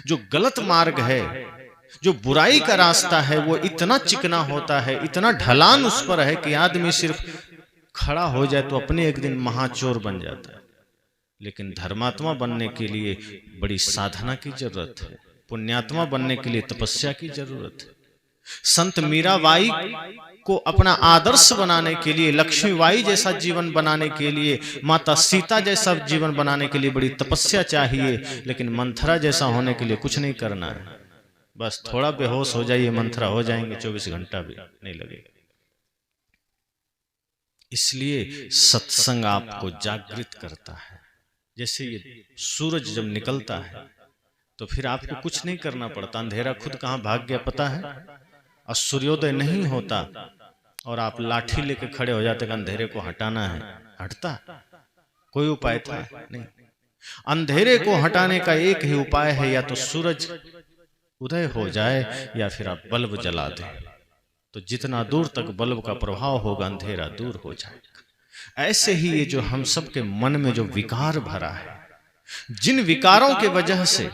जो गलत मार्ग है, जो बुराई का रास्ता है, वो इतना चिकना होता है, इतना ढलान उस पर है कि आदमी सिर्फ खड़ा हो जाए तो अपने एक दिन महाचोर बन जाता है। लेकिन धर्मात्मा बनने के लिए बड़ी साधना की जरूरत है, पुण्यात्मा बनने के लिए तपस्या की जरूरत है। संत मीराबाई को अपना आदर्श बनाने के लिए, लक्ष्मीबाई जैसा जीवन बनाने के लिए, माता सीता जैसा जीवन बनाने के लिए बड़ी तपस्या चाहिए। लेकिन मंथरा जैसा होने के लिए कुछ नहीं करना है, बस थोड़ा बेहोश हो जाइए, मंथरा हो जाएंगे, 24 घंटा भी नहीं लगेगा। इसलिए सत्संग आपको जागृत करता है। जैसे ये सूरज जब निकलता है तो फिर आपको कुछ नहीं करना पड़ता, अंधेरा खुद कहां भाग गया पता है। और सूर्योदय नहीं होता और आप लाठी लेके खड़े हो जाते कि अंधेरे को हटाना है, हटता? कोई उपाय था नहीं। अंधेरे को हटाने का एक ही उपाय है, या तो सूरज उदय हो जाए या फिर आप बल्ब जला दें। तो जितना दूर तक बल्ब का प्रभाव होगा, अंधेरा दूर हो जाएगा। ऐसे ही ये जो हम सबके मन में जो विकार भरा है, जिन विकारों के वजह से,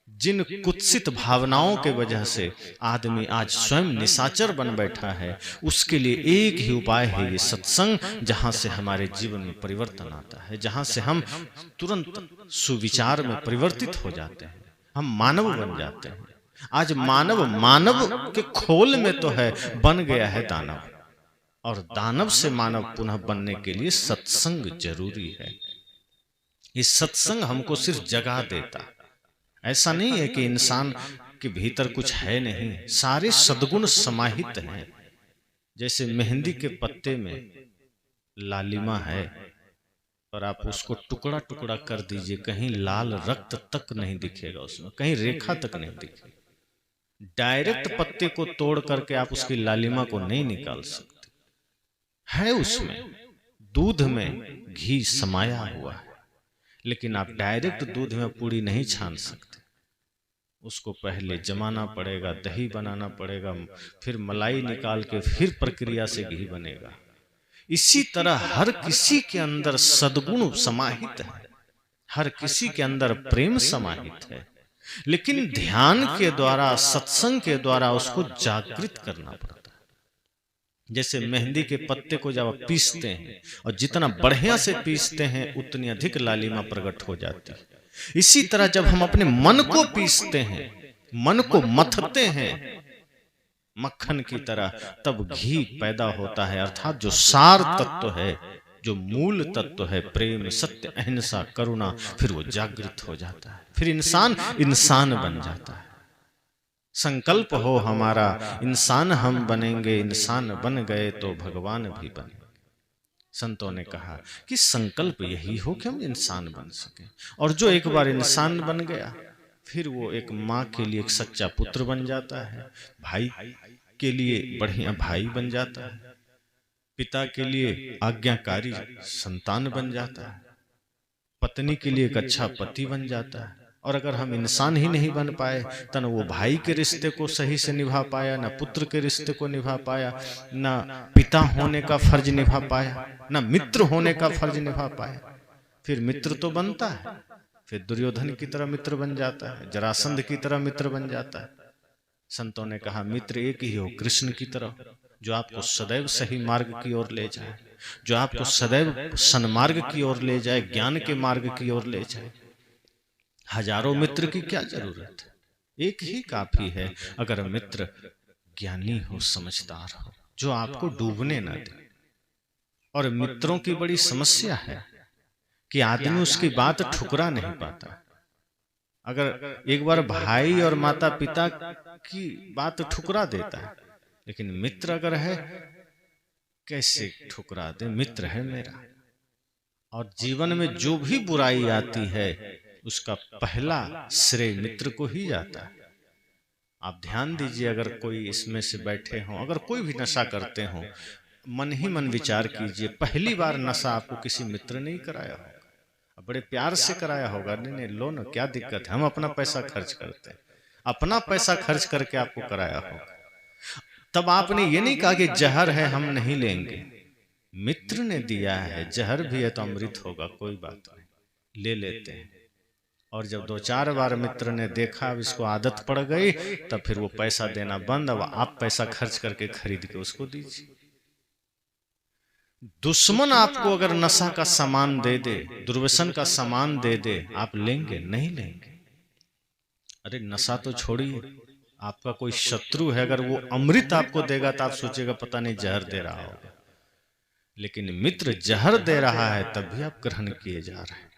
जिन कुत्सित भावनाओं के वजह से आदमी आज स्वयं निशाचर बन बैठा है, उसके लिए एक ही उपाय है ये सत्संग, जहां से हमारे जीवन में परिवर्तन आता है, जहां से हम तुरंत सुविचार में परिवर्तित हो जाते हैं, हम मानव बन जाते हैं। आज मानव के खोल में तो है, बन गया है दानव, और दानव से मानव पुनः बनने के लिए सत्संग जरूरी है। ये सत्संग हमको सिर्फ जगा देता, ऐसा नहीं है कि इंसान के भीतर कुछ है नहीं, सारे सद्गुण समाहित हैं। जैसे मेहंदी के पत्ते में लालिमा है, और आप उसको टुकड़ा टुकड़ा कर दीजिए, कहीं लाल रक्त तक नहीं दिखेगा उसमें, कहीं रेखा तक नहीं दिखेगी। डायरेक्ट पत्ते को तोड़ करके आप उसकी लालिमा को नहीं निकाल सकते, है उसमें दूध में घी समाया हुआ है। लेकिन आप डायरेक्ट दूध में पूड़ी नहीं छान सकते, उसको पहले जमाना पड़ेगा, दही बनाना पड़ेगा, फिर मलाई निकाल के फिर प्रक्रिया से घी बनेगा। इसी तरह हर किसी के अंदर सद्गुण समाहित है, हर किसी के अंदर प्रेम समाहित है, लेकिन ध्यान के द्वारा, सत्संग के द्वारा उसको जागृत करना पड़ता है। जैसे मेहंदी के पत्ते को जब आप पीसते हैं, और जितना बढ़िया से पीसते हैं उतनी अधिक लालिमा प्रकट हो जाती है। इसी तरह जब हम अपने मन को पीसते हैं, मन को मथते हैं मक्खन की तरह, तब घी पैदा होता है। अर्थात जो सार तत्व है, जो मूल तत्व है, प्रेम, सत्य, अहिंसा, करुणा, फिर वो जागृत हो जाता है, फिर इंसान बन जाता है। संकल्प हो हमारा, इंसान हम बनेंगे, इंसान बन गए तो भगवान भी बनेंगे। संतों ने कहा कि संकल्प यही हो कि हम इंसान बन सके, और जो एक बार इंसान बन गया, फिर वो एक माँ के लिए एक सच्चा पुत्र बन जाता है, भाई के लिए बढ़िया भाई बन जाता है, पिता के लिए आज्ञाकारी संतान बन जाता है, पत्नी के लिए एक अच्छा पति बन जाता है। और अगर हम इंसान ही नहीं बन पाए, तो न वो भाई के रिश्ते को सही से निभा पाया, न पुत्र के रिश्ते को निभा पाया, न पिता होने का फर्ज निभा पाया, न मित्र होने का फर्ज निभा पाया। फिर मित्र तो बनता है, फिर दुर्योधन की तरह मित्र बन जाता है, जरासंध की तरह मित्र बन जाता है। संतों ने कहा मित्र एक ही हो, कृष्ण की तरह, जो आपको सदैव सही मार्ग की ओर ले जाए, जो आपको सदैव सन्मार्ग की ओर ले जाए, ज्ञान के मार्ग की ओर ले जाए। हजारों मित्र की क्या जरूरत है, एक ही काफी है, अगर मित्र ज्ञानी हो, समझदार हो, जो आपको डूबने न दे। और मित्रों की बड़ी समस्या है कि आदमी उसकी बात ठुकरा नहीं पाता। अगर एक बार भाई और माता पिता की बात ठुकरा देता है, लेकिन मित्र अगर है, कैसे ठुकरा दे, मित्र है मेरा। और जीवन में जो भी बुराई आती है, उसका पहला श्रेय मित्र को ही जाता है। आप ध्यान दीजिए, अगर कोई इसमें से बैठे हों, अगर कोई भी नशा करते हों, मन ही मन विचार कीजिए, पहली बार नशा आपको किसी मित्र ने ही कराया होगा, बड़े प्यार से कराया होगा, नहीं नहीं लो ना, क्या दिक्कत है, हम अपना पैसा खर्च करते हैं, अपना पैसा खर्च करके आपको कराया होगा। तब आपने ये नहीं कहा कि जहर है हम नहीं लेंगे, मित्र ने दिया है, जहर भी है तो अमृत होगा, कोई बात नहीं, ले लेते हैं। और जब 2-4 बार मित्र ने देखा, अब इसको आदत पड़ गई, तब फिर वो पैसा देना बंद। अब आप पैसा खर्च करके खरीद के उसको दीजिए। दुश्मन आपको अगर नशा का सामान दे दे, दुर्व्यसन का सामान दे दे, आप लेंगे? नहीं लेंगे। अरे नशा तो छोड़िए, आपका कोई शत्रु है, अगर वो अमृत आपको देगा तो आप सोचेगा पता नहीं जहर दे रहा होगा। लेकिन मित्र जहर दे रहा है तब भी आप ग्रहण किए जा रहे हैं।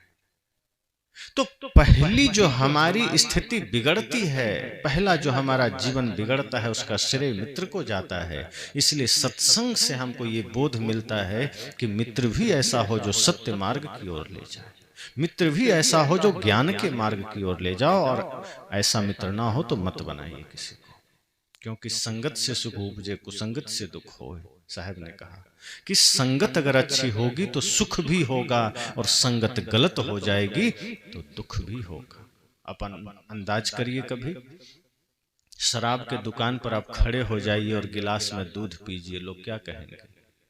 तो पहली जो हमारी स्थिति बिगड़ती है, पहला जो हमारा जीवन बिगड़ता है, उसका श्रेय मित्र को जाता है। इसलिए सत्संग से हमको ये बोध मिलता है कि मित्र भी ऐसा हो जो सत्य मार्ग की ओर ले जाए, मित्र भी ऐसा हो जो ज्ञान के मार्ग की ओर ले जाओ। और ऐसा मित्र ना हो तो मत बनाइए किसी को, क्योंकि संगत से सुख उपजे, कुसंगत से दुख होए। साहब ने कहा कि संगत अगर अच्छी होगी तो सुख भी होगा, और संगत गलत हो जाएगी तो दुख भी होगा। अपन अंदाज करिए, कभी शराब के दुकान पर आप खड़े हो जाइए और गिलास में दूध पीजिए, लोग क्या कहेंगे?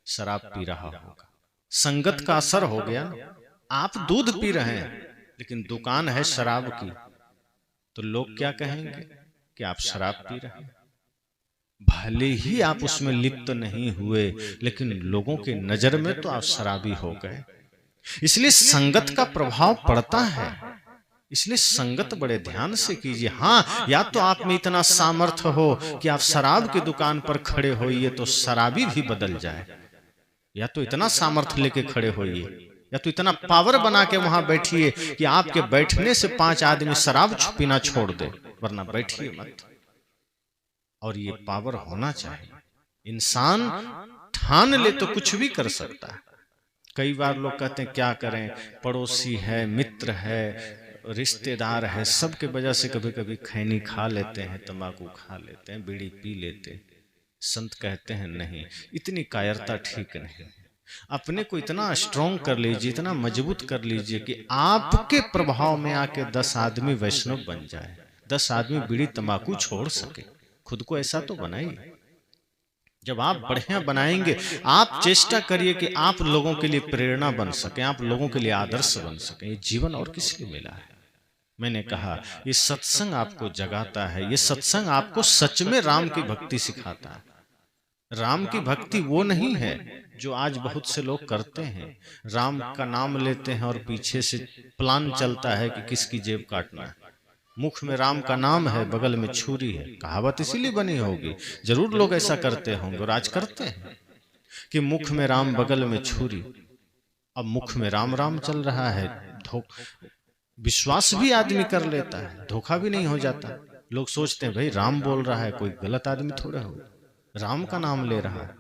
शराब पी रहा होगा। संगत का असर हो गया। आप दूध पी रहे हैं लेकिन दुकान है शराब की, तो लोग क्या कहेंगे कि आप शराब पी रहे हैं। भले ही आप उसमें लिप्त नहीं हुए, लेकिन लोगों के नजर में तो आप शराबी हो गए। इसलिए संगत का प्रभाव पड़ता है। इसलिए संगत बड़े ध्यान से कीजिए। हाँ, या तो आप में इतना सामर्थ्य हो कि आप शराब की दुकान पर खड़े होइए तो शराबी भी बदल जाए, या तो इतना सामर्थ्य लेके खड़े होइए, या तो इतना पावर बना के वहां बैठिए कि आपके बैठने से 5 आदमी शराब पीना छोड़ दे, वरना बैठिए मत। और ये पावर होना चाहिए। इंसान ठान ले तो कुछ भी कर सकता है। कई बार लोग कहते हैं क्या करें, पड़ोसी है, मित्र है, रिश्तेदार है, सबके वजह से कभी कभी खैनी खा लेते हैं, तंबाकू खा लेते हैं, बीड़ी पी लेते हैं। संत कहते हैं नहीं, इतनी कायरता ठीक नहीं। अपने को इतना स्ट्रॉन्ग कर लीजिए, इतना मजबूत कर लीजिए कि आपके प्रभाव में आके 10 आदमी वैष्णव बन जाए, 10 आदमी बीड़ी तंबाकू छोड़ सके। खुद को ऐसा तो बनाइए। जब आप बढ़िया बनाएंगे, आप चेष्टा करिए कि आप लोगों के लिए प्रेरणा बन सके, आप लोगों के लिए आदर्श बन सके। ये जीवन और किस लिए मिला है? मैंने कहा ये सत्संग आपको जगाता है, ये सत्संग आपको सच में राम की भक्ति सिखाता है। राम की भक्ति वो नहीं है जो आज बहुत से लोग करते हैं। राम का नाम लेते हैं और पीछे से प्लान चलता है कि किसकी जेब काटना है। मुख में राम का नाम है, बगल में छुरी है। कहावत इसीलिए बनी होगी, जरूर लोग ऐसा करते होंगे और आज करते हैं कि मुख में राम, बगल में छुरी। अब मुख में राम राम चल रहा है, विश्वास भी आदमी कर लेता है, धोखा भी नहीं हो जाता। लोग सोचते हैं भाई राम बोल रहा है, कोई गलत आदमी थोड़ा हो, राम का नाम ले रहा है।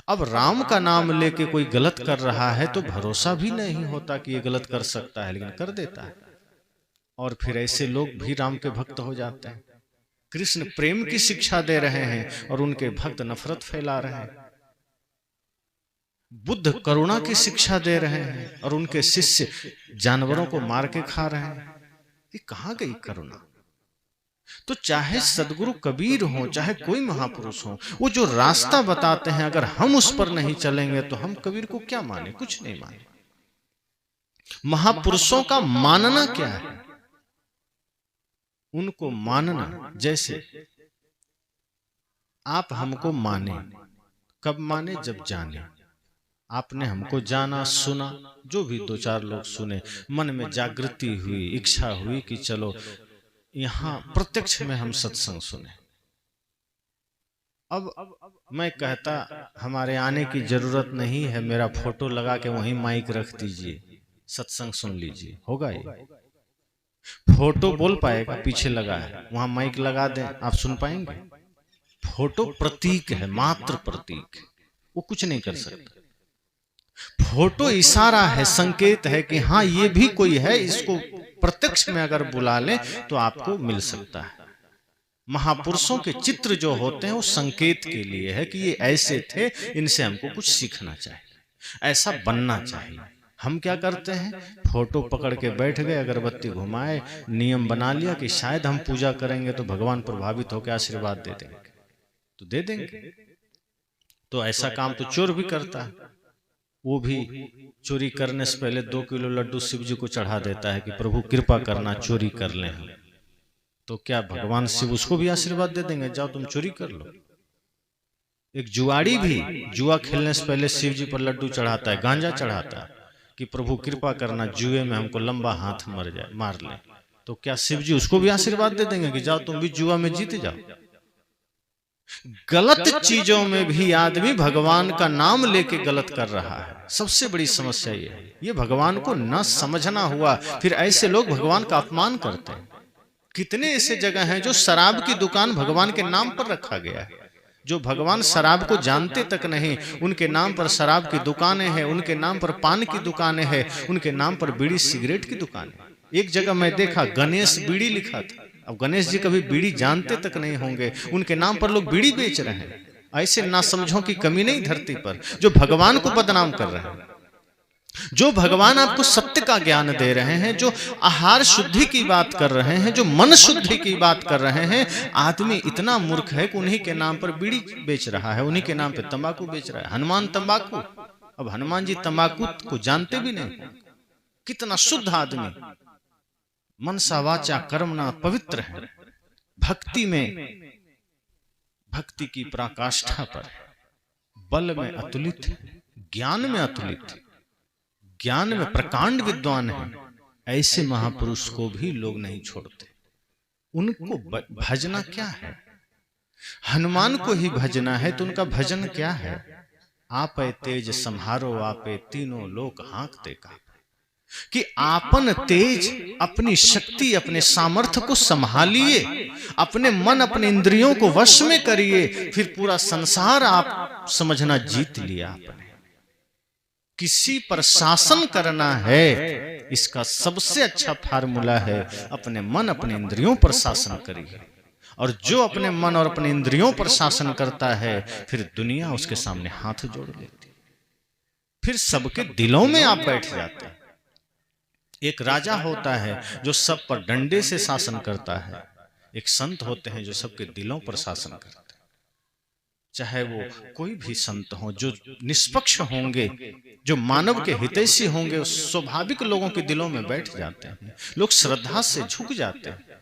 अब राम का नाम लेके कोई गलत कर रहा है तो भरोसा भी नहीं होता कि ये गलत कर सकता है, लेकिन कर देता है। और फिर ऐसे लोग भी राम के भक्त हो जाते हैं। कृष्ण प्रेम की शिक्षा दे रहे हैं और उनके भक्त नफरत फैला रहे हैं। बुद्ध करुणा की शिक्षा दे रहे हैं और उनके शिष्य जानवरों को मार के खा रहे हैं। ये कहां गई करुणा? तो चाहे सदगुरु कबीर हो, चाहे कोई महापुरुष हो, वो जो रास्ता बताते हैं अगर हम उस पर नहीं चलेंगे तो हम कबीर को क्या माने? कुछ नहीं माने। महापुरुषों का मानना क्या है? उनको मानना, जैसे आप हमको माने, कब माने? जब जाने। आपने हमको जाना, सुना, जो भी 2-4 लोग सुने, मन में जागृति हुई, इच्छा हुई कि चलो यहां प्रत्यक्ष में हम सत्संग सुने। अब मैं कहता हमारे आने की जरूरत नहीं है, मेरा फोटो लगा के वहीं माइक रख दीजिए, सत्संग सुन लीजिए, होगा ये? फोटो बोल पाएगा? पीछे लगा है, वहां माइक लगा दें, आप सुन पाएंगे? फोटो प्रतीक है, मात्र प्रतीक, वो कुछ नहीं कर सकता। फोटो इशारा है, संकेत है कि हाँ ये भी कोई है, इसको प्रत्यक्ष में अगर बुला ले तो आपको मिल सकता है। महापुरुषों के चित्र जो होते हैं वो संकेत के लिए है कि ये ऐसे थे, इनसे हमको कुछ सीखना चाहिए, ऐसा बनना चाहिए। हम क्या करते हैं? फोटो पकड़ के बैठ गए, अगरबत्ती घुमाए, नियम बना लिया कि शायद हम पूजा करेंगे तो भगवान प्रभावित होकर आशीर्वाद दे देंगे, तो दे देंगे। तो ऐसा काम तो चोर भी करता है, वो भी चोरी करने से पहले 2 किलो लड्डू शिव जी को चढ़ा देता है कि प्रभु कृपा करना चोरी कर लें हम। तो क्या भगवान शिव उसको भी आशीर्वाद दे देंगे, जाओ तुम चोरी कर लो? एक जुआड़ी भी जुआ खेलने से पहले शिव जी पर लड्डू चढ़ाता है, गांजा चढ़ाता है कि प्रभु कृपा करना जुए में हमको लंबा हाथ मार ले। तो क्या शिव जी उसको भी आशीर्वाद दे देंगे कि जाओ तुम भी जुआ में जीत जाओ? गलत चीजों में भी आदमी भगवान का नाम लेके गलत कर रहा है। सबसे बड़ी समस्या ये है, ये भगवान को न समझना हुआ। फिर ऐसे लोग भगवान का अपमान करते हैं। कितने ऐसे जगह हैं जो शराब की दुकान भगवान के नाम पर रखा गया है, जो भगवान शराब को जानते तक नहीं, उनके नाम पर शराब की दुकानें हैं, उनके नाम पर पान की दुकानें हैं, उनके नाम पर बीड़ी सिगरेट की दुकानें। एक जगह मैं देखा गणेश बीड़ी लिखा था। अब गणेश जी कभी बीड़ी जानते तक नहीं होंगे, उनके नाम पर लोग बीड़ी बेच रहे हैं। ऐसे नासमझों की कमी नहीं धरती पर, जो भगवान को बदनाम कर रहे हैं। जो भगवान आपको सत्य का ज्ञान दे रहे हैं, जो आहार शुद्धि की बात कर रहे हैं, जो मन शुद्धि की बात कर रहे हैं, आदमी इतना मूर्ख है कि उन्हीं के नाम पर बीड़ी बेच रहा है, उन्हीं के नाम पर तंबाकू बेच रहा है। हनुमान तंबाकू, अब हनुमान जी तंबाकू को जानते भी नहीं। कितना शुद्ध आदमी, मनसा वाचा कर्मणा पवित्र है, भक्ति में, भक्ति की पराकाष्ठा पर, बल में अतुलित है, ज्ञान में अतुलित है, ज्ञान में प्रकांड विद्वान है। ऐसे महापुरुष को भी लोग नहीं छोड़ते। उनको भजना क्या है? हनुमान को ही भजना है तो उनका भजन क्या है? आपे तेज संहारो आपे तीनों लोक हाँकते का, कि आपन तेज, अपनी शक्ति, अपने सामर्थ्य को संभालिए, अपने मन अपने इंद्रियों को वश में करिए, फिर पूरा संसार आप समझना जीत लिया आपने। किसी पर शासन करना है, इसका सबसे अच्छा फार्मूला है अपने मन अपने इंद्रियों पर शासन करिए। और जो अपने मन और अपने इंद्रियों पर शासन करता है, फिर दुनिया उसके सामने हाथ जोड़ लेती, फिर सबके दिलों में आप बैठ जाते हैं। एक राजा होता है जो सब पर डंडे से शासन करता है, एक संत होते हैं जो सबके दिलों पर शासन करते हैं। चाहे वो कोई भी संत हो, जो निष्पक्ष होंगे, जो मानव के हितैषी होंगे, स्वाभाविक लोगों के दिलों में बैठ जाते हैं, लोग श्रद्धा से झुक जाते हैं।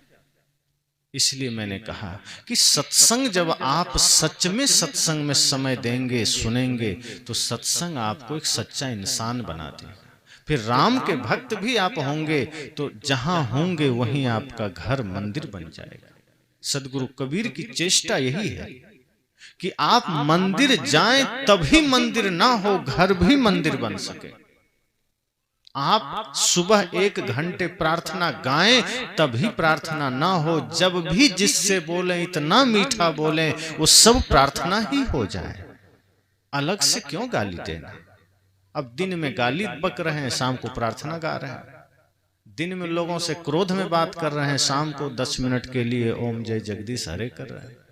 इसलिए मैंने कहा कि सत्संग, जब आप सच में सत्संग में समय देंगे, सुनेंगे, तो सत्संग आपको एक सच्चा इंसान बना देगा। फिर राम के भक्त भी आप होंगे तो जहां होंगे वहीं आपका घर मंदिर बन जाएगा। सदगुरु कबीर की चेष्टा यही है कि आप मंदिर जाएं तभी मंदिर ना हो, घर भी मंदिर बन सके। आप सुबह 1 घंटे प्रार्थना गाएं तभी प्रार्थना ना हो, जब भी जिससे बोले इतना मीठा बोले वो सब प्रार्थना ही हो जाए। अलग से क्यों गाली देना? अब दिन में गाली बक रहे हैं, शाम को प्रार्थना गा रहे हैं। दिन में लोगों से क्रोध में बात कर रहे हैं, शाम को 10 मिनट के लिए ओम जय जगदीश हरे कर रहे हैं।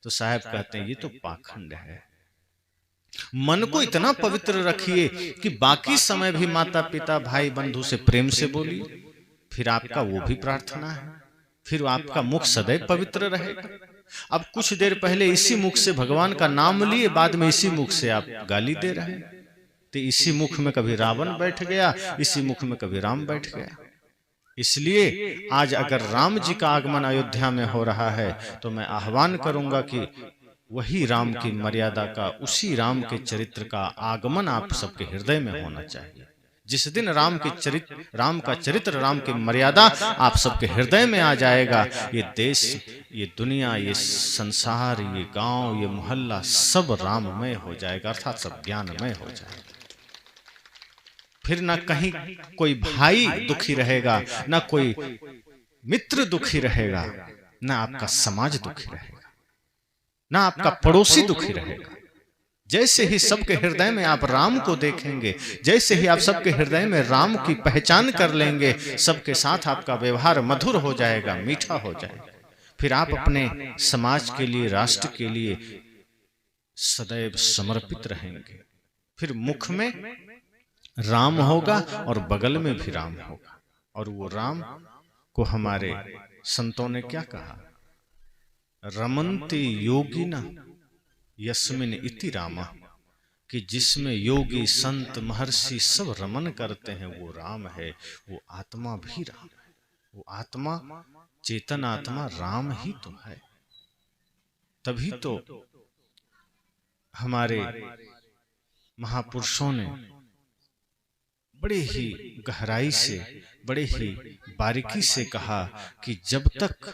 तो साहब कहते हैं ये तो पाखंड है। मन को इतना पवित्र रखिए कि बाकी समय भी माता पिता भाई बंधु से प्रेम से बोलिए, फिर आपका वो भी प्रार्थना है, फिर आपका मुख सदैव पवित्र रहेगा। अब कुछ देर पहले इसी मुख से भगवान का नाम लिए, बाद में इसी मुख से आप गाली दे रहे हैं। तो इसी मुख में कभी रावण बैठ गया, इसी मुख में कभी राम बैठ गया। इसलिए आज अगर राम जी का आगमन अयोध्या में हो रहा है तो मैं आह्वान करूंगा कि वही राम की मर्यादा का, उसी राम के चरित्र का आगमन आप सबके हृदय में होना चाहिए। जिस दिन राम का चरित्र, राम की मर्यादा आप सबके हृदय में आ जाएगा, ये देश, ये दुनिया, ये संसार, ये गांव, ये मोहल्ला सब राममय हो जाएगा, अर्थात सब ज्ञानमय हो जाएगा। फिर ना कहीं कोई भाई दुखी रहेगा, ना कोई मित्र दुखी रहेगा, ना आपका समाज दुखी रहेगा, ना आपका पड़ोसी दुखी रहेगा। जैसे ही सबके हृदय में आप राम को देखेंगे, जैसे ही आप सबके हृदय में राम की पहचान कर लेंगे, सबके साथ आपका व्यवहार मधुर हो जाएगा, मीठा हो जाएगा। फिर आप अपने समाज के लिए, राष्ट्र के लिए सदैव समर्पित रहेंगे। फिर मुख में राम होगा और बगल में भी राम होगा। और वो राम को हमारे संतों ने क्या कहा? रमन्ति योगिना यस्मिन इति रामा, कि जिसमें योगी संत महर्षि सब रमन करते हैं वो राम है, वो आत्मा भी राम है, वो आत्मा चेतन आत्मा राम ही तो है। तभी तो हमारे महापुरुषों ने बड़े ही गहराई से, बड़े ही बारीकी से कहा कि जब तक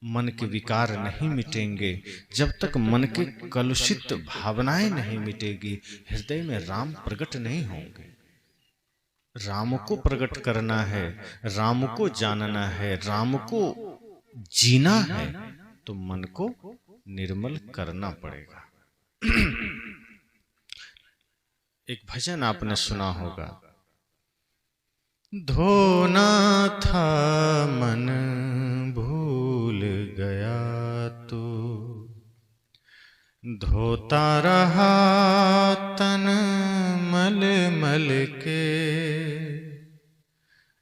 मन के विकार नहीं मिटेंगे, जब तक मन के कलुषित भावनाएं नहीं मिटेगी, हृदय में राम प्रकट नहीं होंगे। राम को प्रकट करना है, राम को जानना है, राम को जीना है, तो मन को निर्मल करना पड़ेगा। एक भजन आपने सुना होगा, धोना था मन भूल गया तो धोता रहा तन मल मल के,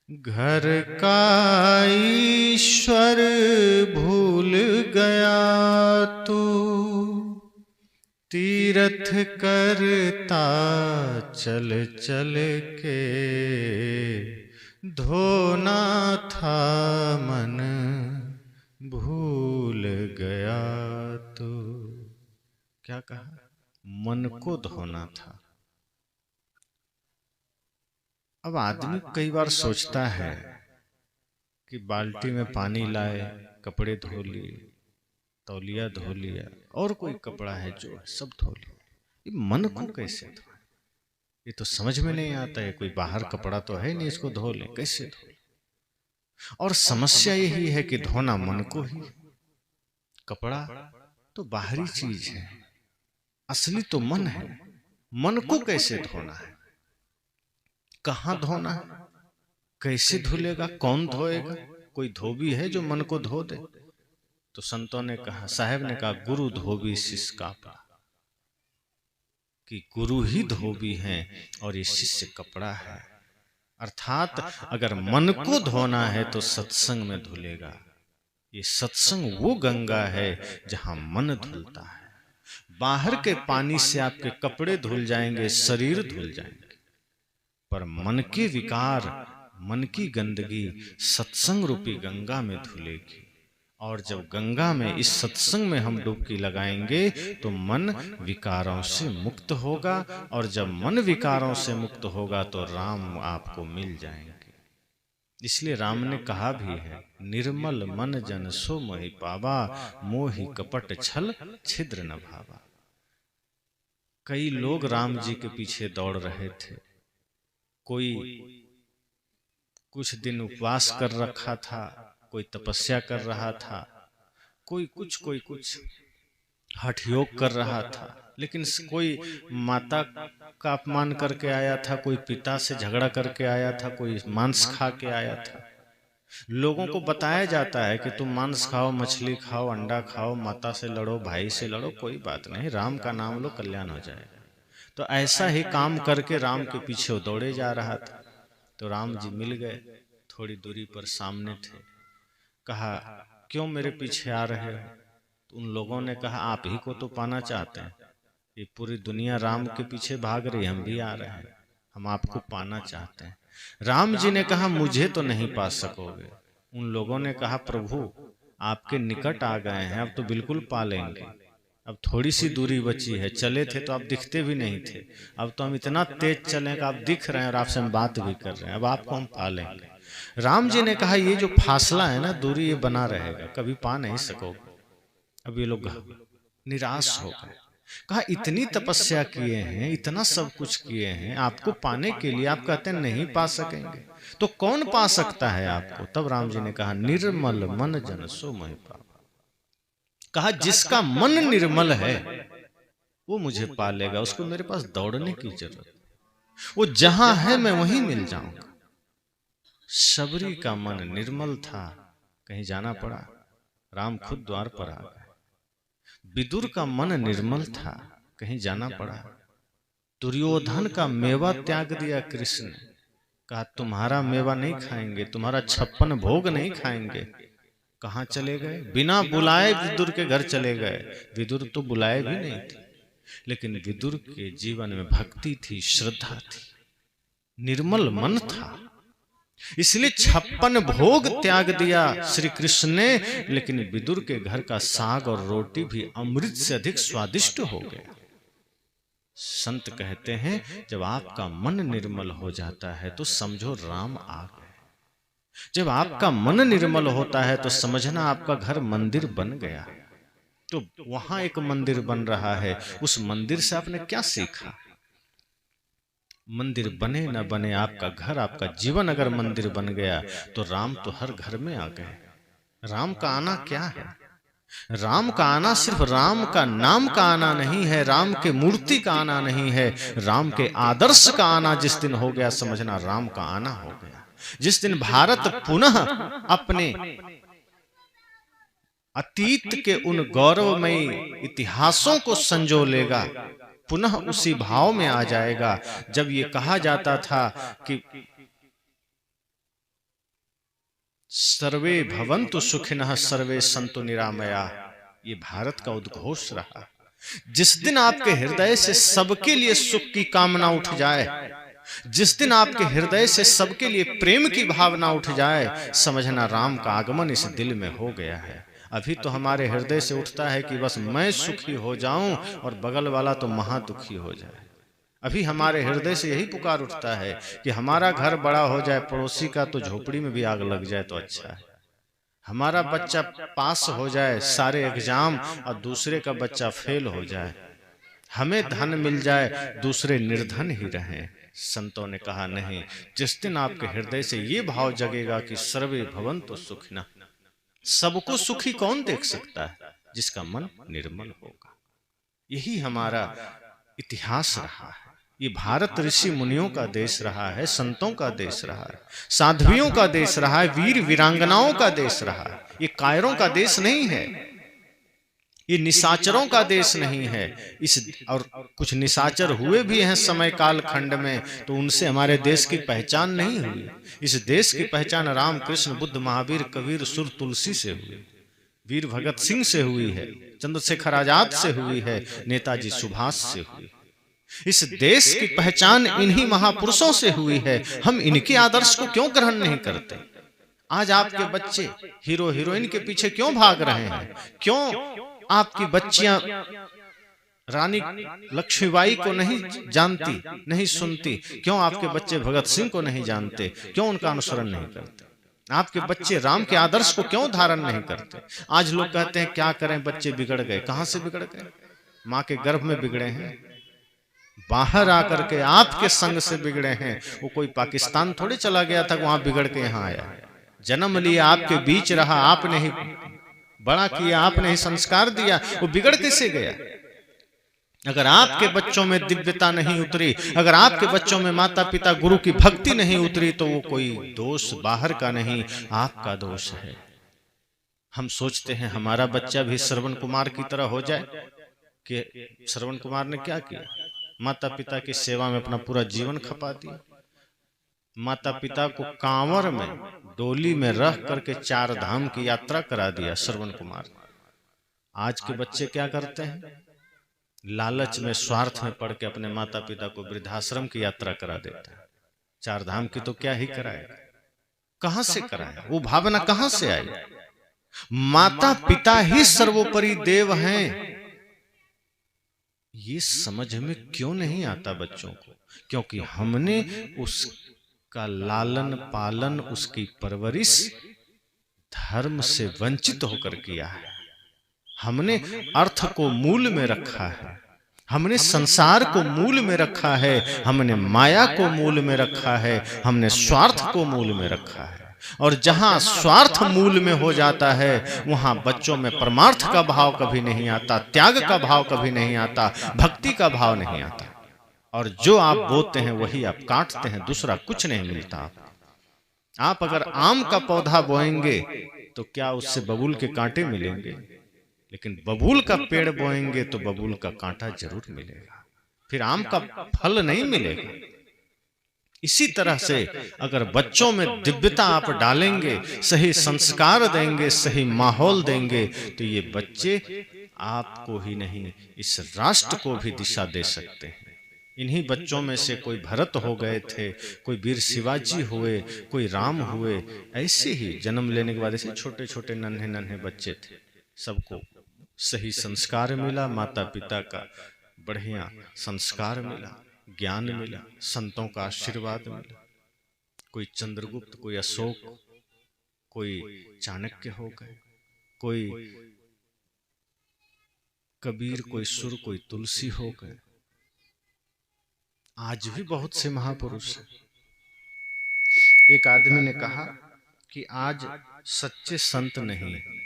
घर का ईश्वर भूल गया तो तीर्थ करता चल चल के, धोना था मन भूल गया तो। क्या कहा? मन को धोना था। अब आदमी कई बार सोचता है कि बाल्टी में पानी लाए, कपड़े धो लिए, तौलिया धो लिया, और कोई कपड़ा है जो सब धो लिया, ये मन को कैसे धोए? ये तो समझ में नहीं आता है। कोई बाहर कपड़ा तो है नहीं, इसको धो ले, कैसे धो? और समस्या यही है कि धोना मन को ही। कपड़ा तो बाहरी चीज है, असली तो मन है। मन को कैसे धोना है? कहाँ धोना है? कैसे धुलेगा? कौन धोएगा? कोई धोबी है जो मन को धो दे? तो संतों ने कहा, साहब ने कहा, गुरु धोबी शिष्य कापड़ा, कि गुरु ही धोबी हैं और ये शिष्य कपड़ा है। अर्थात अगर मन को धोना है तो सत्संग में धुलेगा। ये सत्संग वो गंगा है जहां मन धुलता है। बाहर के पानी से आपके कपड़े धुल जाएंगे, शरीर धुल जाएंगे, पर मन के विकार, मन की गंदगी सत्संग रूपी गंगा में धुलेगी। और जब गंगा में, इस सत्संग में हम डुबकी लगाएंगे तो मन विकारों से मुक्त होगा, और जब मन विकारों से मुक्त होगा तो राम आपको मिल जाएंगे। इसलिए राम ने कहा भी है, निर्मल मन जन सो मोहि पावा, मोहि कपट छल छिद्र न भावा। कई लोग राम जी के पीछे दौड़ रहे थे। कोई कुछ दिन उपवास कर रखा था, कोई तपस्या कर रहा था, कोई कुछ हठ योग कर रहा था, लेकिन कोई माता का अपमान करके आया था, कोई पिता से झगड़ा करके आया था, कोई मांस खा के आया था। लोगों को बताया जाता है कि तुम मांस खाओ, मछली खाओ, अंडा खाओ, माता से लड़ो, भाई से लड़ो, कोई बात नहीं, राम का नाम लो, कल्याण हो जाएगा। तो ऐसा ही काम करके राम के पीछे वो दौड़े जा रहा था। तो राम जी मिल गए, थोड़ी दूरी पर सामने थे। कहा, क्यों मेरे पीछे आ रहे हो? तो उन लोगों ने कहा, आप ही को तो पाना चाहते हैं, ये पूरी दुनिया राम के पीछे भाग रही, हम भी आ रहे हैं, हम आपको पाना चाहते हैं। राम जी ने कहा, मुझे तो नहीं पा सकोगे। उन लोगों ने कहा, प्रभु आपके निकट आ गए हैं, अब तो बिल्कुल पा लेंगे, अब थोड़ी सी दूरी बची है, चले थे तो आप दिखते भी नहीं थे, अब तो हम इतना तेज चले कि आप दिख रहे हैं और आपसे हम बात भी कर रहे हैं, अब आपको हम पा लेंगे। राम जी ने कहा, ये जो फासला है ना, दूरी, ये बना रहेगा, कभी पा नहीं सकोगे। अब ये लोग निराश हो गए। कहा, इतनी तपस्या किए हैं, इतना सब कुछ किए हैं आपको पाने के लिए, आप कहते हैं नहीं पा सकेंगे, तो कौन पा सकता है आपको? तब राम जी ने कहा, निर्मल मन जन सो मोहि पावा। कहा, जिसका मन निर्मल है वो मुझे पा लेगा, उसको मेरे पास दौड़ने की जरूरत, वो जहां है मैं वहीं मिल जाऊंगा। शबरी का मन निर्मल था, कहीं जाना पड़ा, राम खुद द्वार पर आ गए। विदुर का मन निर्मल था, कहीं जाना पड़ा, दुर्योधन का मेवा त्याग दिया कृष्ण ने। कहा, तुम्हारा मेवा नहीं खाएंगे, तुम्हारा 56 भोग नहीं खाएंगे। कहाँ चले गए? बिना बुलाए विदुर के घर चले गए। विदुर तो बुलाए भी नहीं थे। लेकिन विदुर के जीवन में भक्ति थी, श्रद्धा थी, निर्मल मन था, इसलिए 56 भोग त्याग दिया श्री कृष्ण ने। लेकिन विदुर के घर का साग और रोटी भी अमृत से अधिक स्वादिष्ट हो गया। संत कहते हैं जब आपका मन निर्मल हो जाता है तो समझो राम आ गए। जब आपका मन निर्मल होता है तो समझना आपका घर मंदिर बन गया। तो वहां एक मंदिर बन रहा है, उस मंदिर से आपने क्या सीखा? मंदिर बने न बने, आपका घर, आपका जीवन अगर मंदिर बन गया तो राम तो हर घर में आ गए। राम का आना क्या है? राम का आना सिर्फ राम का नाम का आना नहीं है, राम के मूर्ति का आना नहीं है, राम के आदर्श का आना जिस दिन हो गया समझना राम का आना हो गया। जिस दिन भारत पुनः अपने अतीत के उन गौरवमयी इतिहासों को संजो लेगा, पुनः उसी भाव में आ जाएगा। जब ये कहा जाता था कि सर्वे भवन्तु सुखिनः सर्वे सन्तु निरामया, ये भारत का उद्घोष रहा। जिस दिन आपके हृदय से सबके लिए सुख की कामना उठ जाए, जिस दिन आपके हृदय से सबके लिए प्रेम की भावना उठ जाए, समझना राम का आगमन इस दिल में हो गया है। अभी तो हमारे हृदय से उठता है कि बस मैं सुखी हो जाऊं और बगल वाला तो महा दुखी हो जाए। अभी हमारे हृदय से यही पुकार उठता है कि हमारा घर बड़ा हो जाए, पड़ोसी का तो झोपड़ी में भी आग लग जाए तो अच्छा है। हमारा बच्चा पास हो जाए सारे एग्जाम और दूसरे का बच्चा फेल हो जाए। हमें धन मिल जाए, दूसरे निर्धन ही रहें। संतों ने कहा नहीं, जिस दिन आपके हृदय से ये भाव जगेगा कि सर्वे भवन्तु सुखिनः, सबको सुखी कौन देख सकता है? जिसका मन निर्मल होगा। यही हमारा इतिहास रहा है। ये भारत ऋषि मुनियों का देश रहा है, संतों का देश रहा है, साध्वियों का देश रहा है, वीर वीरांगनाओं का देश रहा है। ये कायरों का देश नहीं है, ये निशाचरों का देश नहीं है। और कुछ निशाचर हुए भी हैं समय काल खंड में, तो उनसे हमारे देश की पहचान नहीं हुई। इस देश की पहचान राम कृष्ण बुद्ध महावीर कबीर सुर तुलसी से हुई, वीर भगत सिंह से हुई है, चंद्रशेखर आजाद से हुई है, नेताजी सुभाष से हुई। इस देश की पहचान इन्हीं महापुरुषों से हुई है। हम इनके आदर्श को क्यों ग्रहण नहीं करते? आज आपके बच्चे हीरो हीरोइन के पीछे क्यों भाग रहे हैं? क्यों आपकी बच्चियां रानी लक्ष्मीबाई को नहीं जानती, नहीं सुनती? क्यों आपके बच्चे भगत सिंह को नहीं जानते? क्यों उनका अनुसरण नहीं करते? आपके बच्चे राम के आदर्श को क्यों धारण नहीं करते? आज लोग कहते हैं क्या करें, बच्चे बिगड़ गए। कहां से बिगड़ गए? मां के गर्भ में बिगड़े हैं, बाहर आकर के आपके संग से बिगड़े हैं। वो कोई पाकिस्तान थोड़ी चला गया था, वहां बिगड़ के यहाँ आया। जन्म लिया, आपके बीच रहा, आपने ही बड़ा किया, आपने ही संस्कार दिया, वो बिगड़ कैसे गया? अगर आपके बच्चों में दिव्यता नहीं उतरी, अगर आपके बच्चों में माता पिता गुरु की भक्ति नहीं उतरी, तो वो कोई दोष बाहर का नहीं, आपका दोष है। हम सोचते हैं हमारा बच्चा भी श्रवण कुमार की तरह हो जाए। कि श्रवण कुमार ने क्या किया? माता पिता की सेवा में अपना पूरा जीवन खपा दिया। माता पिता को कांवर में डोली में रख करके 4 धाम की यात्रा करा दिया श्रवण कुमार। आज के बच्चे क्या करते हैं? लालच में, स्वार्थ में पड़ के अपने माता पिता को वृद्धाश्रम की यात्रा करा देता है। 4 धाम की तो क्या ही कराएगा, कहां से कराएगा? वो भावना कहां से आई? माता पिता ही सर्वोपरि देव हैं, ये समझ में क्यों नहीं आता बच्चों को? क्योंकि हमने उसका लालन पालन, उसकी परवरिश धर्म से वंचित होकर किया है। हमने अर्थ को मूल में रखा है, हमने संसार को मूल में रखा है, हमने माया को मूल में रखा है, हमने स्वार्थ को मूल में रखा है। और जहां स्वार्थ मूल में हो जाता है वहां बच्चों में परमार्थ का भाव कभी नहीं आता, त्याग का भाव कभी नहीं आता, भक्ति का भाव नहीं आता। और जो आप बोते हैं वही आप काटते हैं, दूसरा कुछ नहीं मिलता। आप अगर आम का पौधा बोएंगे तो क्या उससे बबूल के कांटे मिलेंगे? लेकिन बबूल का पेड़ बोएंगे तो बबूल का कांटा जरूर मिलेगा, फिर आम का फल नहीं मिलेगा। इसी तरह से अगर बच्चों में दिव्यता आप डालेंगे, सही संस्कार देंगे, सही माहौल देंगे, तो ये बच्चे आपको ही नहीं इस राष्ट्र को भी दिशा दे सकते हैं। इन्हीं बच्चों में से कोई भरत हो गए थे, कोई वीर शिवाजी हुए, कोई राम हुए। ऐसे ही जन्म लेने के बाद ऐसे छोटे छोटे नन्हे नन्हे बच्चे थे, सबको सही संस्कार मिला, माता पिता का बढ़िया संस्कार मिला, ज्ञान मिला, संतों का आशीर्वाद मिला। कोई चंद्रगुप्त, कोई अशोक, कोई चाणक्य हो गए, कोई कबीर, कोई सुर, कोई तुलसी हो गए। आज भी बहुत से महापुरुष हैं। एक आदमी ने कहा कि आज सच्चे संत नहीं है,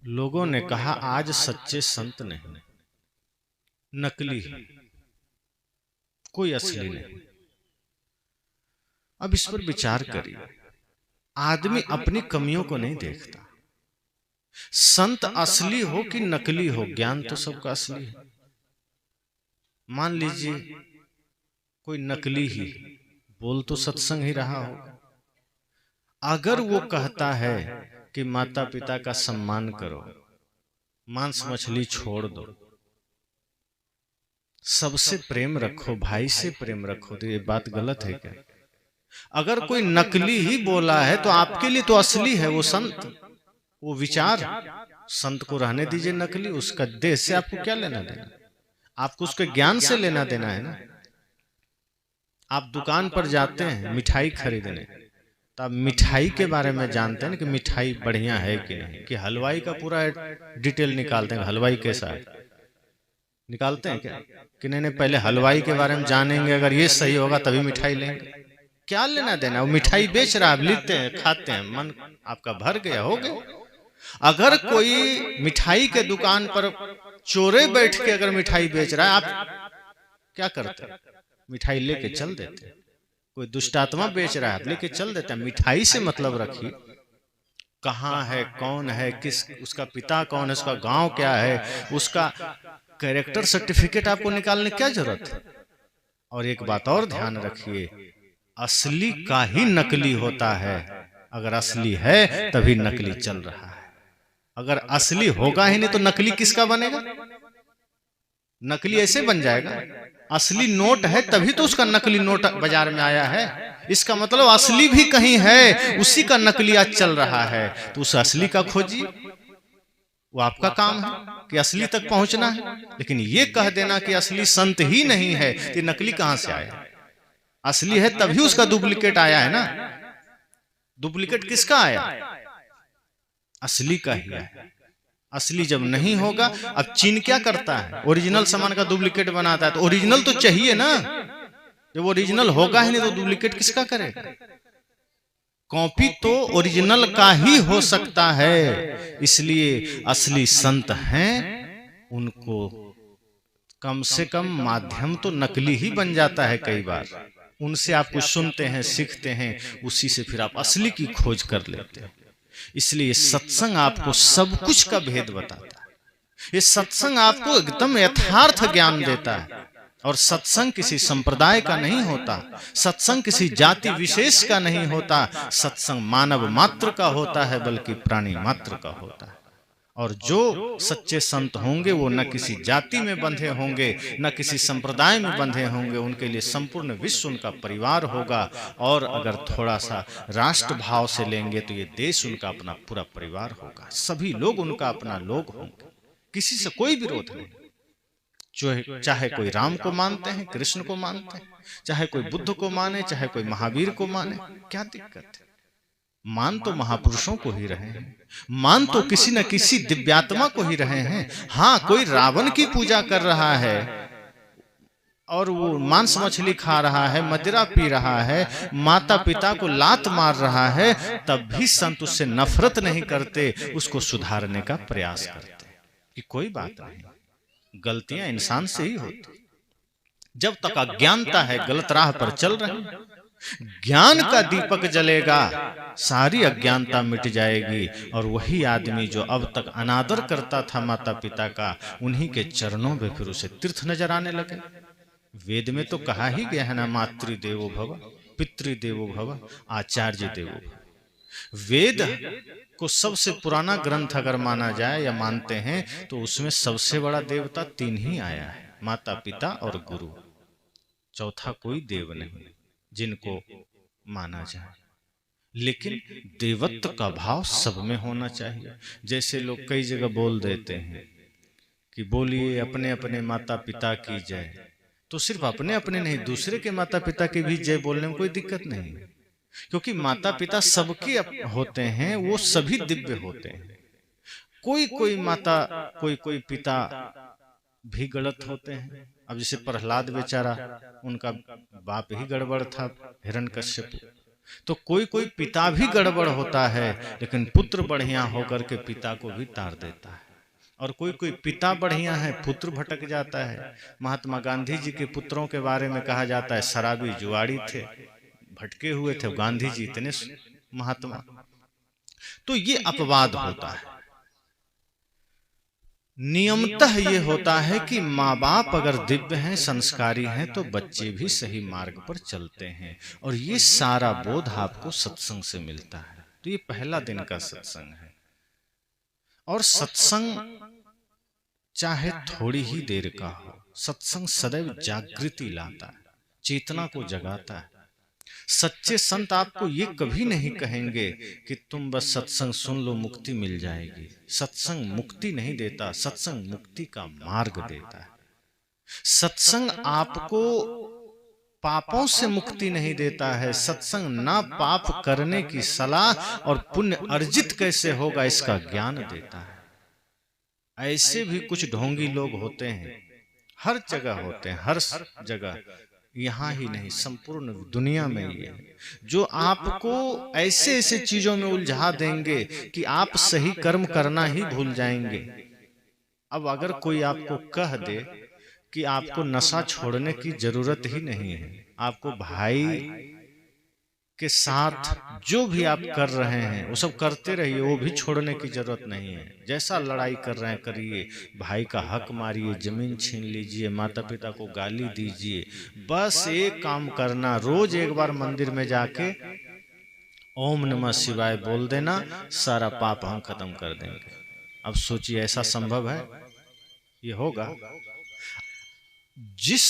लोगों ने कहा आज सच्चे संत नहीं, नकली है, कोई असली नहीं। अब इस पर विचार करिए। आदमी अपनी कमियों को नहीं देखता। संत असली हो कि नकली हो, ज्ञान तो सबका असली है। मान लीजिए कोई नकली ही बोल तो सत्संग ही रहा होगा, अगर वो कहता है कि माता पिता का सम्मान करो, मांस मछली छोड़ दो, सबसे प्रेम रखो, भाई से प्रेम रखो, तो ये बात गलत है क्या? अगर कोई नकली ही बोला है तो आपके लिए तो असली है वो संत, वो विचार। संत को रहने दीजिए नकली, उसका देह से आपको क्या लेना देना? आपको उसके ज्ञान से लेना देना है ना। आप दुकान पर जाते हैं मिठाई खरीदने, तो आप मिठाई के बारे में जानते हैं कि मिठाई बढ़िया है कि नहीं, कि हलवाई का पूरा डिटेल निकालते हैं, हलवाई कैसा है निकालते हैं क्या? कि नहीं पहले हलवाई के बारे में जानेंगे, अगर ये सही होगा तभी मिठाई लेंगे। क्या लेना देना, वो मिठाई बेच रहा है, आप लेते हैं खाते हैं, मन आपका भर गया, हो गया। अगर कोई मिठाई के दुकान पर चोरे बैठ के अगर मिठाई बेच रहा है, आप क्या करते हैं? मिठाई लेके चल देते हैं। कोई दुष्टात्मा बेच रहा है, आप लेके चल देते हैं। मिठाई से मतलब रखिए, कहाँ है, कौन है, किस, उसका पिता कौन है, उसका गांव क्या है, उसका कैरेक्टर सर्टिफिकेट आपको निकालने क्या जरूरत है। और एक बात और ध्यान रखिए, असली का ही नकली होता है। अगर असली है तभी नकली चल रहा है, अगर असली होगा ही नहीं तो नकली किसका बनेगा? नकली ऐसे बन जाएगा। असली नोट है तभी तो उसका नकली नोट बाजार में आया है। इसका मतलब असली भी कहीं है, उसी का नकली आज चल रहा है। तो उस असली का खोजिए, वो आपका काम है कि असली तक पहुंचना है। लेकिन ये कह देना कि असली संत ही नहीं है, तो नकली कहां से आया? असली है तभी उसका डुप्लीकेट आया है ना। डुप्लीकेट किसका आया? असली का ही है। असली जब नहीं होगा, अब चीन क्या करता है? ओरिजिनल सामान का डुप्लीकेट बनाता है, तो ओरिजिनल तो चाहिए ना। जब ओरिजिनल होगा ही नहीं तो डुप्लीकेट किसका करेगा? कॉपी तो ओरिजिनल का ही हो सकता है। इसलिए असली संत हैं, उनको कम से कम माध्यम तो नकली ही बन जाता है कई बार। उनसे आप कुछ सुनते हैं, सीखते हैं, उसी से फिर आप असली की खोज कर लेते हैं। इसलिए सत्संग आपको सब कुछ का भेद बताता है। ये सत्संग आपको एकदम यथार्थ ज्ञान देता है। और सत्संग किसी संप्रदाय का नहीं होता, सत्संग किसी जाति विशेष का नहीं होता, सत्संग मानव मात्र का होता है, बल्कि प्राणी मात्र का होता है। और जो सच्चे संत होंगे वो न किसी जाति में बंधे होंगे, न किसी संप्रदाय में बंधे होंगे, उनके लिए संपूर्ण विश्व उनका परिवार होगा। और अगर थोड़ा सा राष्ट्र भाव से लेंगे तो ये देश उनका अपना पूरा परिवार होगा। सभी लोग उनका अपना लोग होंगे, किसी से कोई विरोध नहीं। चाहे कोई राम को मानते हैं, कृष्ण को मानते हैं, चाहे कोई बुद्ध को माने, चाहे कोई महावीर को माने, क्या दिक्कत है? मान तो महापुरुषों को ही रहे हैं, मान तो किसी न किसी दिव्यात्मा को ही रहे हैं। हाँ, कोई रावण की पूजा कर रहा है और वो मांस मछली खा रहा है, मदिरा पी रहा है, माता पिता को लात मार रहा है, तब भी संत उससे नफरत नहीं करते, उसको सुधारने का प्रयास करते कि कोई बात नहीं, गलतियां इंसान से ही होती। जब तक अज्ञानता है, गलत राह पर चल रहे हैं, ज्ञान का दीपक जलेगा, सारी अज्ञानता मिट जाएगी। और वही आदमी जो अब तक अनादर करता था माता पिता का, उन्हीं के चरणों में फिर उसे तीर्थ नजर आने लगे। वेद में तो कहा ही गया है ना, मातृदेवो भव, पितृदेवो भव, आचार्य देवो भव। वेद को सबसे पुराना ग्रंथ अगर माना जाए या मानते हैं तो उसमें सबसे बड़ा देवता 3 ही आया है, माता पिता और गुरु। चौथा कोई देव नहीं जिनको माना जाए। लेकिन देवत्व का भाव सब में होना चाहिए। जैसे लोग कई जगह बोल देते हैं कि बोलिए अपने अपने माता पिता की जय, तो सिर्फ अपने अपने नहीं, दूसरे के माता पिता की भी जय बोलने में कोई दिक्कत नहीं, क्योंकि माता पिता सबके होते हैं, वो सभी दिव्य होते हैं। कोई कोई माता कोई कोई पिता भी गलत होते हैं। अब जैसे प्रहलाद बेचारा, उनका बाप ही गड़बड़ था, हिरण्यकश्यप। तो कोई कोई पिता भी गड़बड़ होता है, लेकिन पुत्र बढ़िया होकर के पिता को भी तार देता है। और कोई कोई पिता बढ़िया है, पुत्र भटक जाता है। महात्मा गांधी जी के पुत्रों के बारे में कहा जाता है शराबी जुआड़ी थे, भटके हुए थे, गांधी जी इतने महात्मा। तो ये अपवाद होता है। नियमतः ये होता है कि माँ बाप अगर दिव्य हैं, संस्कारी हैं, तो बच्चे भी सही मार्ग पर चलते हैं। और ये सारा बोध आपको सत्संग से मिलता है। तो ये पहला दिन का सत्संग है। और सत्संग चाहे थोड़ी ही देर का हो, सत्संग सदैव जागृति लाता है, चेतना को जगाता है। सच्चे संत आपको ये कभी नहीं कहेंगे कि तुम बस सत्संग सुन लो मुक्ति मिल जाएगी। सत्संग मुक्ति नहीं देता, सत्संग मुक्ति का मार्ग देता है। सत्संग आपको पापों से मुक्ति नहीं देता है। सत्संग ना पाप करने की सलाह और पुण्य अर्जित कैसे होगा इसका ज्ञान देता है। ऐसे भी कुछ ढोंगी लोग होते हैं, हर जगह होते हैं, हर जगह, यहाँ ही नहीं संपूर्ण दुनिया में ये है, जो आपको ऐसे ऐसे चीजों में उलझा देंगे कि आप सही कर्म करना ही भूल जाएंगे। अब अगर कोई आपको कह दे कि आपको नशा छोड़ने की जरूरत ही नहीं है, आपको भाई के साथ जो भी आप कर रहे हैं वो सब करते रहिए, वो भी छोड़ने की जरूरत नहीं है। जैसा लड़ाई कर रहे हैं करिए, भाई का हक मारिए, जमीन छीन लीजिए, माता पिता को गाली दीजिए, बस एक काम करना, रोज एक बार मंदिर में जाके ओम नमः शिवाय बोल देना, सारा पाप हम खत्म कर देंगे। अब सोचिए ऐसा संभव है? ये होगा? जिस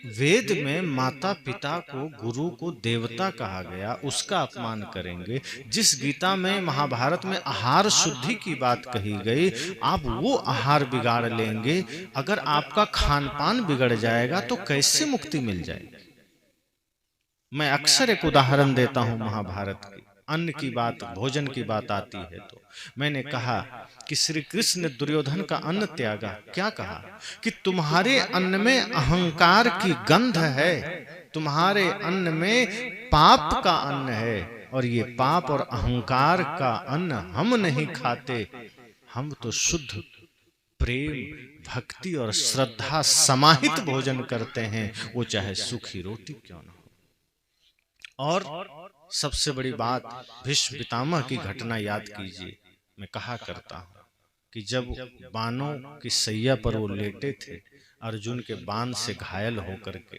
वेद में माता पिता को, गुरु को देवता कहा गया, उसका अपमान करेंगे। जिस गीता में, महाभारत में आहार शुद्धि की बात कही गई, आप वो आहार बिगाड़ लेंगे। अगर आपका खान पान बिगड़ जाएगा तो कैसे मुक्ति मिल जाएगी? मैं अक्सर एक उदाहरण देता हूं महाभारत की। अन्न की बात, भोजन की बात आती है तो मैंने कहा कि श्री कृष्ण ने दुर्योधन का अन्न त्यागा। क्या कहा कि तुम्हारे अन्न में अहंकार की गंध है, तुम्हारे अन्न में पाप का अन्न है, और ये पाप और अहंकार का अन्न हम नहीं खाते। हम तो शुद्ध प्रेम, भक्ति और श्रद्धा समाहित भोजन करते हैं, वो चाहे सूखी रोटी क्यों न हो। और सबसे बड़ी बात, भीष्म पितामह की घटना याद कीजिए। मैं कहा करता हूं कि जब बाणों की सैया पर वो लेटे थे, अर्जुन के बाण से घायल होकर के,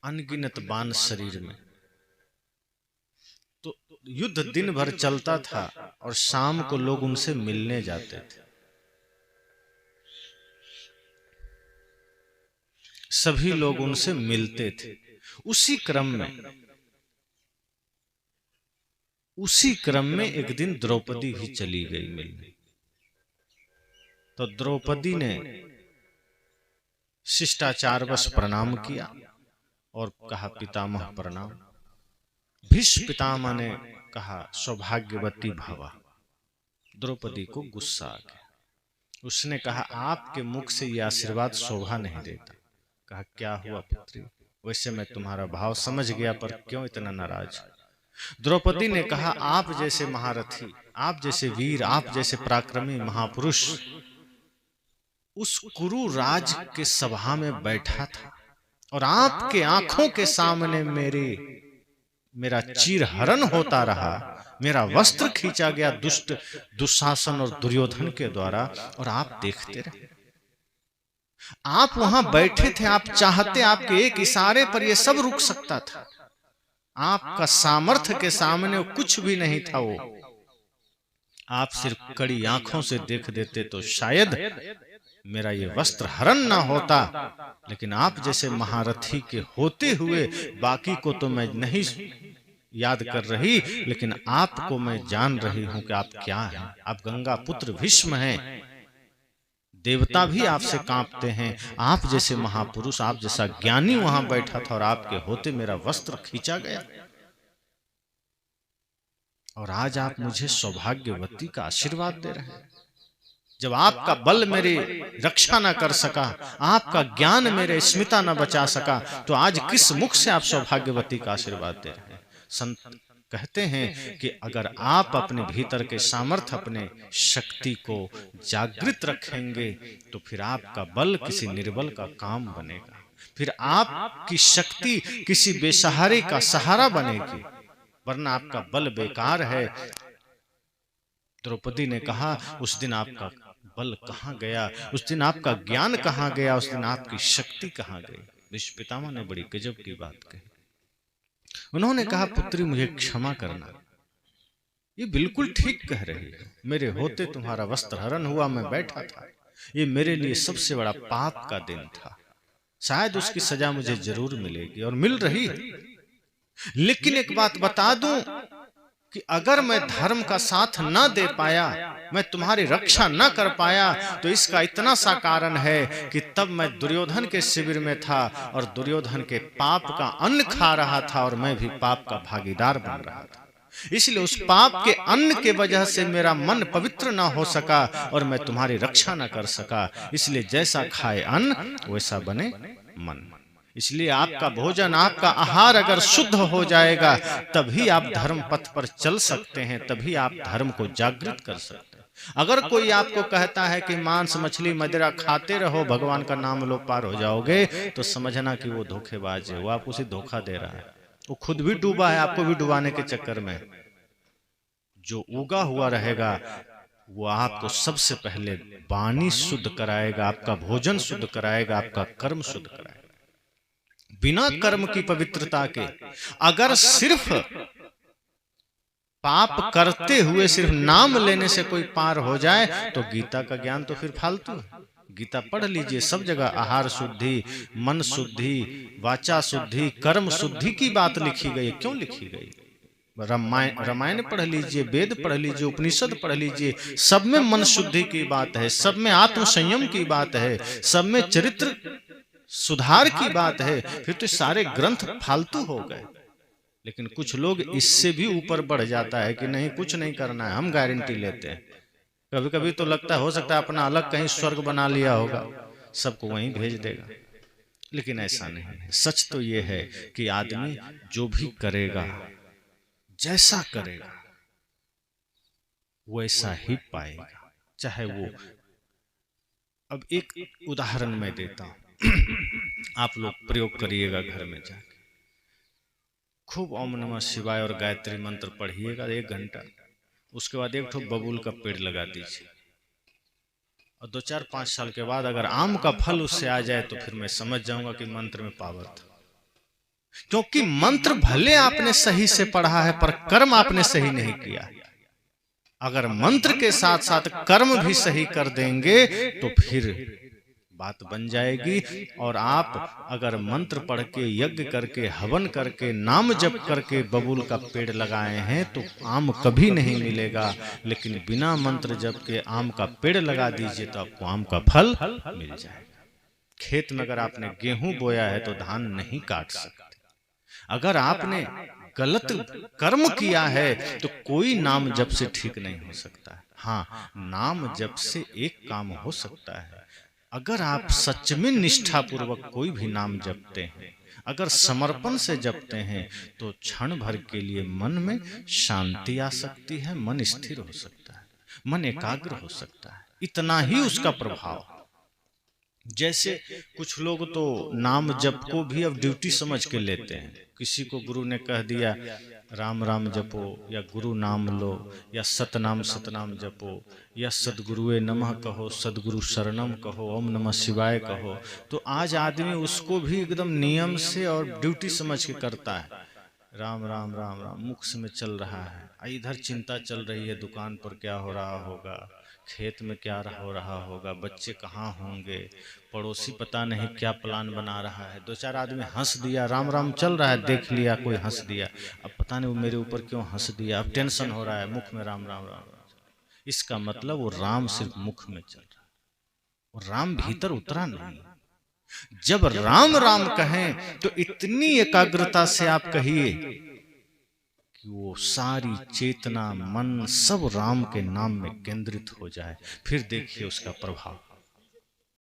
अनगिनत बाण शरीर में, तो युद्ध दिन भर चलता था और शाम को लोग उनसे मिलने जाते थे। सभी लोग उनसे मिलते थे। उसी क्रम में एक दिन द्रौपदी भी चली गई मिलने। तो द्रौपदी ने शिष्टाचारवश प्रणाम किया और कहा पितामह प्रणाम। भीष्म पितामह ने कहा सौभाग्यवती भवा। द्रौपदी को गुस्सा आ गया। उसने कहा आपके मुख से यह आशीर्वाद शोभा नहीं देता। कहा क्या हुआ पुत्री? वैसे मैं तुम्हारा भाव समझ गया, पर क्यों इतना नाराज? द्रौपदी ने कहा आप जैसे महारथी, आप जैसे वीर, आप जैसे पराक्रमी महापुरुष उस कुरु राज के सभा में बैठा था और आपके आंखों के सामने मेरा चीरहरण होता रहा, मेरा वस्त्र खींचा गया दुष्ट दुशासन और दुर्योधन के द्वारा, और आप देखते रहे। आप वहां बैठे थे, आप चाहते आपके एक इशारे पर यह सब रुक सकता था। आपका सामर्थ्य के सामने कुछ भी नहीं था। वो आप सिर्फ कड़ी आंखों से देख देते तो शायद मेरा ये वस्त्र हरण ना होता, लेकिन आप जैसे महारथी के होते हुए बाकी को तो मैं नहीं याद कर रही, लेकिन आपको मैं जान रही हूं कि आप क्या हैं। आप गंगा पुत्र भीष्म हैं। देवता भी आपसे कांपते हैं। आप जैसे महापुरुष, आप जैसा ज्ञानी वहां बैठा था और आपके होते मेरा वस्त्र खींचा गया। और आज आप मुझे सौभाग्यवती का आशीर्वाद दे रहे हैं। जब आपका बल मेरी रक्षा न कर सका, आपका ज्ञान मेरे स्मिता न बचा सका, तो आज किस मुख से आप सौभाग्यवती का आशीर्वाद दे रहे हैं। संत कहते हैं कि अगर आप अपने भीतर के सामर्थ्य, अपने शक्ति को जागृत रखेंगे तो फिर आपका बल किसी निर्बल का काम बनेगा, फिर आपकी शक्ति किसी बेसहारे का सहारा बनेगी, वरना आपका बल बेकार है। द्रौपदी ने कहा, उस दिन आपका बल कहाँ गया, उस दिन आपका ज्ञान कहाँ गया, उस दिन आपकी शक्ति कहाँ गई। भीष्म पितामह ने बड़ी गजब की बात कही। उन्होंने कहा, पुत्री मुझे क्षमा करना, ये बिल्कुल ठीक कह रही है। मेरे होते तुम्हारा वस्त्र हरण हुआ, मैं बैठा था, ये मेरे लिए सबसे बड़ा पाप का दिन था। शायद उसकी सजा मुझे जरूर मिलेगी और मिल रही है। लेकिन एक बात बता दूं कि अगर मैं धर्म का साथ न दे पाया, मैं तुम्हारी रक्षा न कर पाया, तो इसका इतना सा कारण है कि तब मैं दुर्योधन के शिविर में था और दुर्योधन के पाप का अन्न खा रहा था और मैं भी पाप का भागीदार बन रहा था। इसलिए उस पाप के अन्न के वजह से मेरा मन पवित्र ना हो सका और मैं तुम्हारी रक्षा न कर सका। इसलिए जैसा खाए अन्न वैसा बने मन। इसलिए आपका भोजन, आपका आहार अगर शुद्ध हो जाएगा, तभी आप धर्म पथ पर चल सकते हैं, तभी आप धर्म को जागृत कर सकते हैं। अगर कोई आपको कहता है कि मांस मछली मदिरा खाते रहो, भगवान का नाम लो पार हो जाओगे, तो समझना कि वो धोखेबाज है, वो आपको उसे धोखा दे रहा है। वो खुद भी डूबा है, आपको भी डुबाने के चक्कर में। जो उगा हुआ रहेगा वो आपको सबसे पहले वाणी शुद्ध कराएगा, आपका भोजन शुद्ध कराएगा, आपका कर्म शुद्ध कराएगा। बिना कर्म की पवित्रता के अगर सिर्फ पाप करते हुए सिर्फ नाम लेने से कोई पार हो जाए, तो गीता का ज्ञान तो फिर फालतू है। गीता पढ़ लीजिए, सब जगह आहार शुद्धि, मन शुद्धि, वाचा शुद्धि, कर्म शुद्धि की बात लिखी गई। क्यों लिखी गई? रामायण पढ़ लीजिए, वेद पढ़ लीजिए, उपनिषद पढ़ लीजिए, सब में मन शुद्धि की बात है, सब में आत्म संयम की बात है, सब में चरित्र सुधार की बात है। फिर तो सारे ग्रंथ फालतू हो गए। लेकिन कुछ लोग इससे भी ऊपर बढ़ जाता है कि नहीं, कुछ नहीं करना है, हम गारंटी लेते हैं। कभी कभी तो लगता है, हो सकता है अपना अलग कहीं स्वर्ग बना लिया होगा, सबको वहीं भेज देगा। लेकिन ऐसा नहीं है। सच तो ये है कि आदमी जो भी करेगा, जैसा करेगा, वैसा ही पाएगा, चाहे वो। अब एक उदाहरण मैं देता हूं, आप लोग प्रयोग करिएगा घर में जाके। खूब ओम नमः शिवाय और गायत्री मंत्र पढ़िएगा 1 घंटा। उसके बाद एक ठो बबूल का पेड़ लगा दीजिए, और 2-4-5 साल के बाद अगर आम का फल उससे आ जाए, तो फिर मैं समझ जाऊंगा कि मंत्र में पावर था। क्योंकि मंत्र भले आपने सही से पढ़ा है, पर कर्म आपने सही नहीं किया। अगर मंत्र के साथ साथ कर्म भी सही कर देंगे तो फिर बात बन जाएगी। और आप अगर मंत्र पढ़ के, यज्ञ करके, हवन करके, नाम जप करके बबूल का पेड़ लगाए हैं, तो आम कभी नहीं मिलेगा। लेकिन बिना मंत्र जप के आम का पेड़ लगा दीजिए तो आपको आम का फल मिल जाएगा। खेत में अगर आपने गेहूं बोया है तो धान नहीं काट सकते। अगर आपने गलत कर्म किया है तो कोई नाम जप से ठीक नहीं हो सकता है। हाँ, नाम जप से एक काम हो सकता है। अगर आप सच में निष्ठा पूर्वक कोई भी नाम जपते हैं, अगर समर्पण से जपते हैं, तो क्षण भर के लिए मन में शांति आ सकती है, मन स्थिर हो सकता है, मन एकाग्र हो सकता है। इतना ही उसका प्रभाव। जैसे कुछ लोग तो नाम जप को भी अब ड्यूटी समझ के लेते हैं। किसी को गुरु ने कह दिया राम राम जपो, या गुरु नाम लो, या सतनाम सतनाम जपो, या सदगुरुए नमः कहो, सदगुरु शरणम कहो, ओम नमः शिवाय कहो, तो आज आदमी उसको भी एकदम नियम से और ड्यूटी समझ के करता है। राम राम राम राम मुख में चल रहा है, इधर चिंता चल रही है, दुकान पर क्या हो रहा होगा, खेत में क्या हो रहा होगा, बच्चे कहाँ होंगे, पड़ोसी पता नहीं क्या प्लान बना रहा है, दो चार आदमी हंस दिया, राम राम चल रहा है, देख लिया कोई हंस दिया, अब पता नहीं वो मेरे ऊपर क्यों हंस दिया, अब टेंशन हो रहा है, मुख में राम राम राम राम। इसका मतलब वो राम सिर्फ मुख में चल रहा है, वो राम भीतर उतरा नहीं। जब राम राम कहें तो इतनी एकाग्रता से आप कहिए कि वो सारी चेतना मन सब राम के नाम में केंद्रित हो जाए, फिर देखिए उसका प्रभाव।